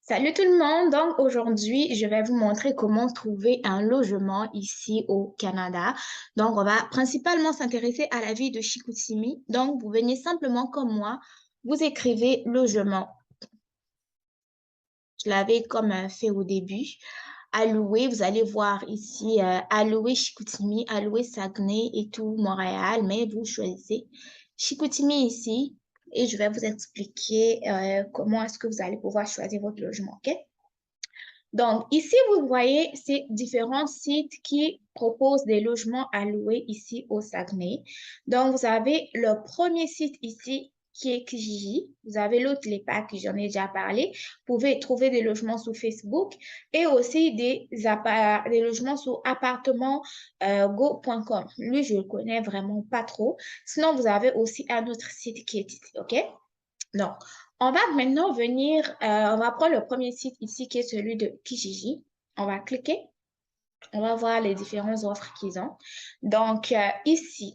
Salut tout le monde, donc aujourd'hui je vais vous montrer comment trouver un logement ici au Canada. Donc on va principalement s'intéresser à la ville de Chicoutimi. Donc vous venez simplement comme moi, vous écrivez logement. Je l'avais comme fait au début. Alloué, vous allez voir ici Alloué Chicoutimi, Alloué Saguenay et tout Montréal, mais vous choisissez Chicoutimi ici et je vais vous expliquer comment est-ce que vous allez pouvoir choisir votre logement, ok? Donc, ici, vous voyez ces différents sites qui proposent des logements à louer ici au Saguenay. Donc, vous avez le premier site ici qui est Kijiji. Vous avez l'autre, les packs, j'en ai déjà parlé. Vous pouvez trouver des logements sur Facebook et aussi des logements sur appartementgo.com. Lui, je ne le connais vraiment pas trop. Sinon, vous avez aussi un autre site qui est ici, OK? Donc, on va maintenant venir, on va prendre le premier site ici qui est celui de Kijiji. On va cliquer, on va voir les différentes offres qu'ils ont. Donc, ici,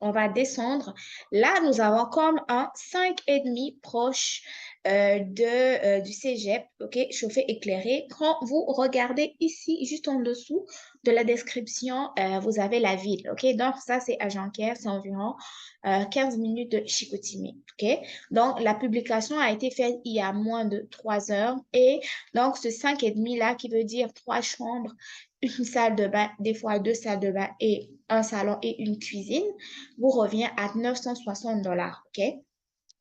on va descendre. Là, nous avons comme un 5,5 proche du cégep, OK, chauffé éclairé. Quand vous regardez ici, juste en dessous de la description, vous avez la ville, OK? Donc, ça, c'est à Jonquière, c'est environ 15 minutes de Chicoutimi, OK? Donc, la publication a été faite il y a moins de 3 heures. Et donc, ce 5,5 là, qui veut dire 3 chambres, une salle de bain, des fois 2 salles de bain et un salon et une cuisine, vous revient à 960 dollars, OK?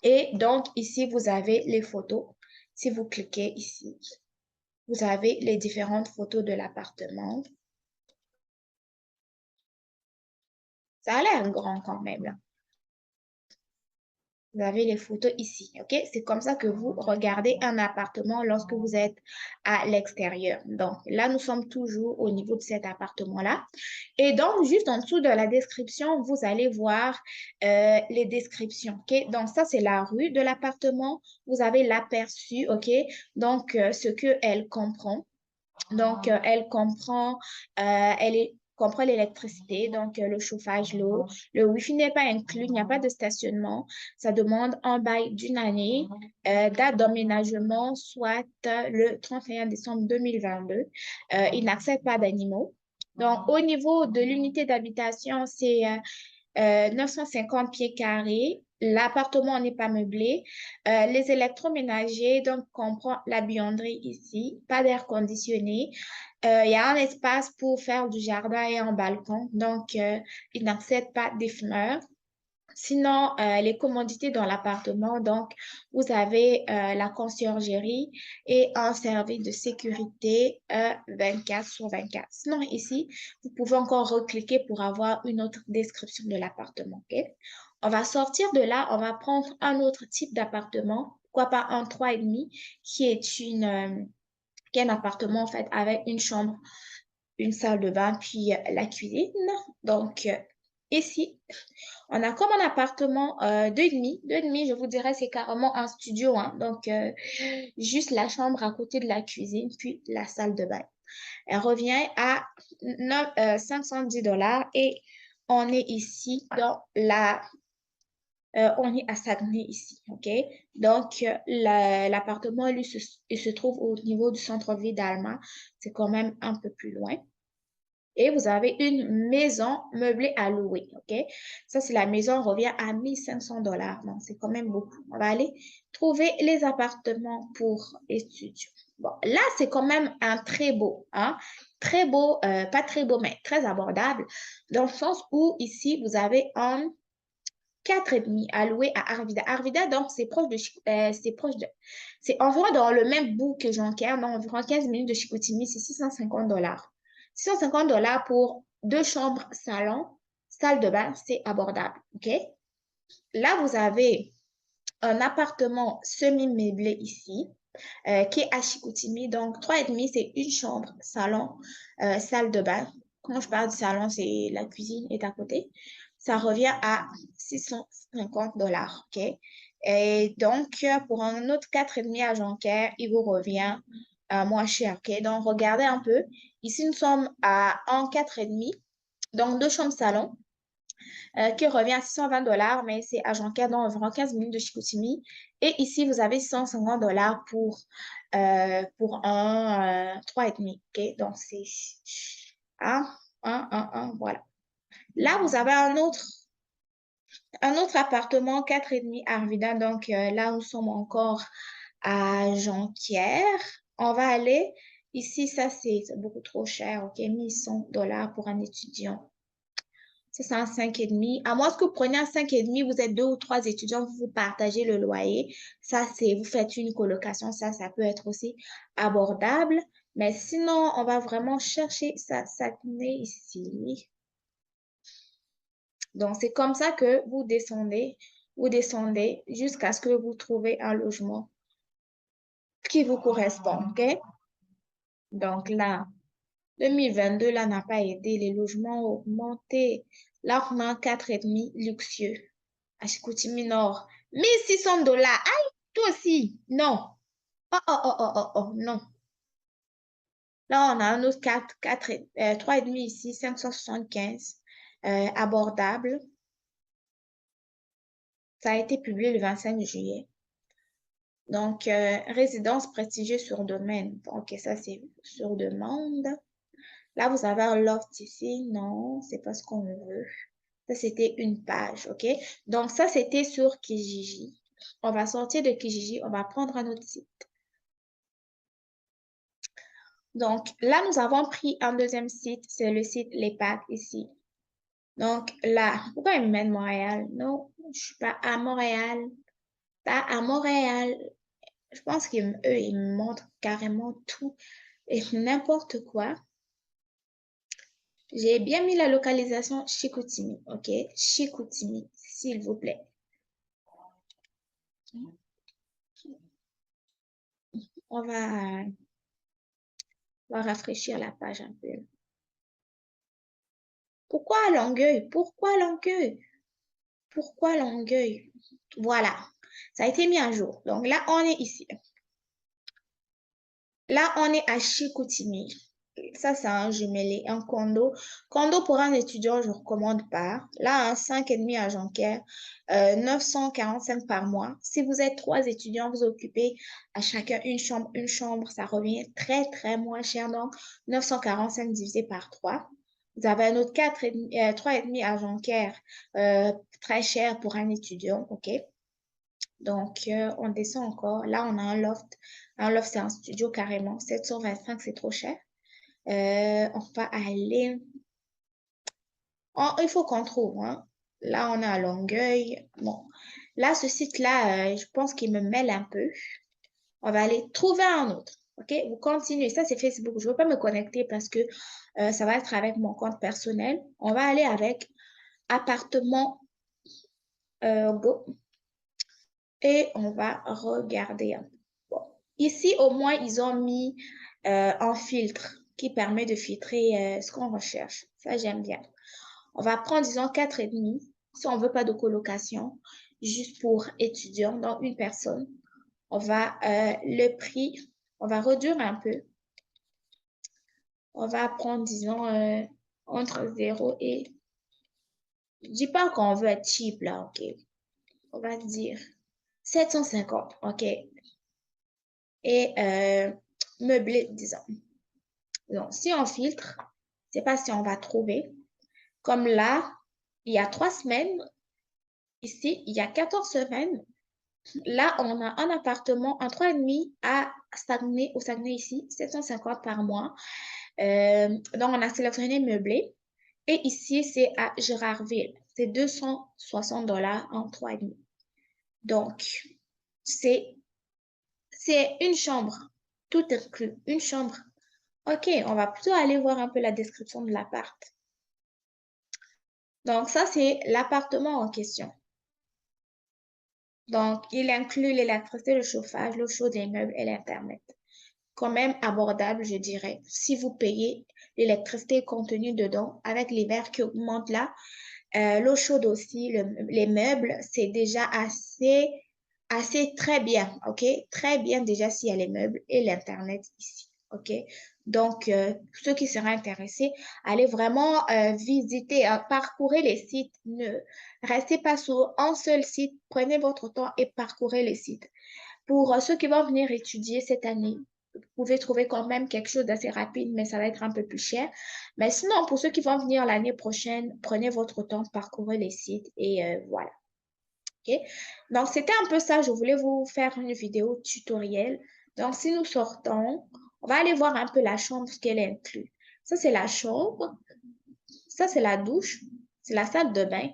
Et donc, ici, vous avez les photos. Si vous cliquez ici, vous avez les différentes photos de l'appartement. Ça a l'air grand quand même, là. Vous avez les photos ici, OK? C'est comme ça que vous regardez un appartement lorsque vous êtes à l'extérieur. Donc, là, nous sommes toujours au niveau de cet appartement-là. Et donc, juste en dessous de la description, vous allez voir les descriptions, OK? Donc, ça, c'est la rue de l'appartement. Vous avez l'aperçu, OK? Donc, ce qu'elle comprend. Donc, elle comprend, comprend l'électricité, donc le chauffage, l'eau. Le Wi-Fi n'est pas inclus, il n'y a pas de stationnement. Ça demande un bail d'une année, date d'emménagement, soit le 31 décembre 2022. Il n'accepte pas d'animaux. Donc, au niveau de l'unité d'habitation, c'est 950 pieds carrés. L'appartement n'est pas meublé. Les électroménagers, donc, comprend la buanderie ici, pas d'air conditionné. Il y a un espace pour faire du jardin et un balcon, donc, il n'accepte pas des fumeurs. Sinon, les commodités dans l'appartement, donc, vous avez la conciergerie et un service de sécurité 24 sur 24. Sinon, ici, vous pouvez encore recliquer pour avoir une autre description de l'appartement. OK? On va sortir de là, on va prendre un autre type d'appartement, pourquoi pas un 3,5, qui est qui est un appartement, en fait, avec une chambre, une salle de bain, puis la cuisine. Donc, ici, on a comme un appartement 2,5. 2,5, je vous dirais, c'est carrément un studio, hein. Donc, juste la chambre à côté de la cuisine, puis la salle de bain. Elle revient à 510 dollars et on est ici dans on est à Saguenay ici, OK? Donc, l'appartement, lui, il se trouve au niveau du centre-ville d'Alma. C'est quand même un peu plus loin. Et vous avez une maison meublée à louer, OK? Ça, c'est la maison, revient à 1500 dollars. Donc, c'est quand même beaucoup. On va aller trouver les appartements pour étudiants. Bon, là, c'est quand même un très beau, hein? Très beau, pas très beau, mais très abordable, dans le sens où ici, vous avez un 4,5 à louer à Arvida. Arvida, donc, c'est environ dans le même bout que Jonquière, dans environ 15 minutes de Chicoutimi, c'est 650 dollars. 650 dollars pour 2 chambres, salon, salle de bain, c'est abordable, OK? Là, vous avez un appartement semi-meublé ici, qui est à Chicoutimi. Donc, 3,5, c'est une chambre, salon, salle de bain. Quand je parle du salon, c'est la cuisine est à côté. Ça revient à 650 $, OK? Et donc, pour un autre 4,5 à Jonquière, il vous revient moins cher, OK? Donc, regardez un peu. Ici, nous sommes à un 4,5, donc deux chambres salon, qui revient à 620 $, mais c'est à Jonquière, dans environ 15 minutes de Chicoutimi. Et ici, vous avez 150 $ pour un 3,5. OK? Donc, c'est voilà. Là, vous avez un autre appartement, 4,5 Arvida. Donc, là, nous sommes encore à Jonquière. On va aller ici, ça, c'est beaucoup trop cher. OK? 1 100 $ pour un étudiant. C'est un 5,5. À moins que vous preniez un 5,5, vous êtes deux ou trois étudiants, vous partagez le loyer. Ça, c'est, vous faites une colocation, ça peut être aussi abordable. Mais sinon, on va vraiment chercher ça ici. Donc, c'est comme ça que vous descendez jusqu'à ce que vous trouvez un logement qui vous correspond, OK? Donc là, 2022, là, n'a pas aidé. Les logements ont augmenté. Là, on a un 4,5 luxueux à Chicoutimi Nord. 1 600 $. Aïe, toi aussi. Non. Oh, oh, oh, oh, oh, oh, non. Là, on a un autre 3,5 ici, 575, abordable. Ça a été publié le 25 juillet. Donc, résidence prestigieuse sur domaine. Ok, ça, c'est sur demande. Là, vous avez un loft ici. Non, c'est pas ce qu'on veut. Ça, c'était une page, OK? Donc, ça, c'était sur Kijiji. On va sortir de Kijiji, on va prendre un autre site. Donc, là, nous avons pris un deuxième site, c'est le site Les Packs ici. Donc, là, pourquoi ils me mettent Montréal? Non, je ne suis pas à Montréal. Pas à Montréal. Je pense qu'eux, ils me montrent carrément tout et n'importe quoi. J'ai bien mis la localisation Chicoutimi, OK? Chicoutimi, s'il vous plaît. On va rafraîchir la page un peu. Pourquoi Longueuil? Pourquoi Longueuil? Pourquoi Longueuil? Voilà, ça a été mis à jour. Donc là, on est ici. Là, on est à Chicoutimi. Ça, c'est un jumelé, un condo. Condo pour un étudiant, je ne recommande pas. Là, un 5,5 à Jonquière, 945 par mois. Si vous êtes trois étudiants, vous occupez à chacun une chambre, ça revient très, très moins cher. Donc, 945 divisé par 3. Vous avez un autre 3,5 à Jonquière, très cher pour un étudiant, OK? Donc, on descend encore. Là, on a un loft. Un loft, c'est un studio carrément. 725, c'est trop cher. On va aller... il faut qu'on trouve, hein. Là, on est à Longueuil. Bon, là, ce site-là, je pense qu'il me mêle un peu. On va aller trouver un autre. OK? Vous continuez. Ça, c'est Facebook. Je ne veux pas me connecter parce que ça va être avec mon compte personnel. On va aller avec appartement Go. Et on va regarder un peu. Bon. Ici, au moins, ils ont mis un filtre qui permet de filtrer ce qu'on recherche. Ça, j'aime bien. On va prendre, disons, 4,5 si on ne veut pas de colocation, juste pour étudiants, donc une personne. On va le prix, on va réduire un peu. On va prendre, disons, entre 0 et... Je ne dis pas qu'on veut être cheap, là, OK? On va dire 750, OK? Et meublé, disons. Donc, si on filtre, je ne sais pas si on va trouver. Comme là, il y a 3 semaines. Ici, il y a 14 semaines. Là, on a un appartement en 3,5 à Saguenay, au Saguenay ici, 750 par mois. Donc, on a sélectionné meublé. Et ici, c'est à Gérardville. C'est 260 $ en 3,5. Donc, c'est une chambre, tout inclus, une chambre. Ok, on va plutôt aller voir un peu la description de l'appart. Donc, ça, c'est l'appartement en question. Donc, il inclut l'électricité, le chauffage, l'eau chaude, les meubles et l'Internet. Quand même abordable, je dirais. Si vous payez l'électricité contenue dedans, avec l'hiver qui augmente là, l'eau chaude aussi, les meubles, c'est déjà assez très bien, OK? Très bien déjà s'il y a les meubles et l'Internet ici, OK? Donc, ceux qui seraient intéressés, allez vraiment visiter, parcourir les sites. Ne restez pas sur un seul site. Prenez votre temps et parcourez les sites. Pour ceux qui vont venir étudier cette année, vous pouvez trouver quand même quelque chose d'assez rapide, mais ça va être un peu plus cher. Mais sinon, pour ceux qui vont venir l'année prochaine, prenez votre temps, parcourez les sites et voilà. OK? Donc, c'était un peu ça. Je voulais vous faire une vidéo tutoriel. Donc, si nous sortons, on va aller voir un peu la chambre, ce qu'elle inclut. Ça, c'est la chambre. Ça, c'est la douche. C'est la salle de bain.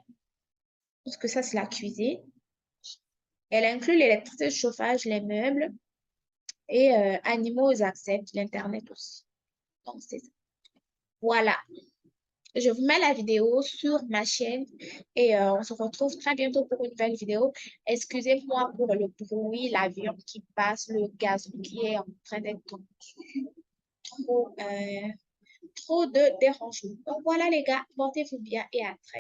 Parce que ça, c'est la cuisine. Elle inclut l'électricité, le chauffage, les meubles. Et animaux acceptent l'Internet aussi. Donc, c'est ça. Voilà. Je vous mets la vidéo sur ma chaîne et on se retrouve très bientôt pour une nouvelle vidéo. Excusez-moi pour le bruit, l'avion qui passe, le gazon qui est en train d'être trop, trop de dérangement. Donc voilà les gars, portez-vous bien et à très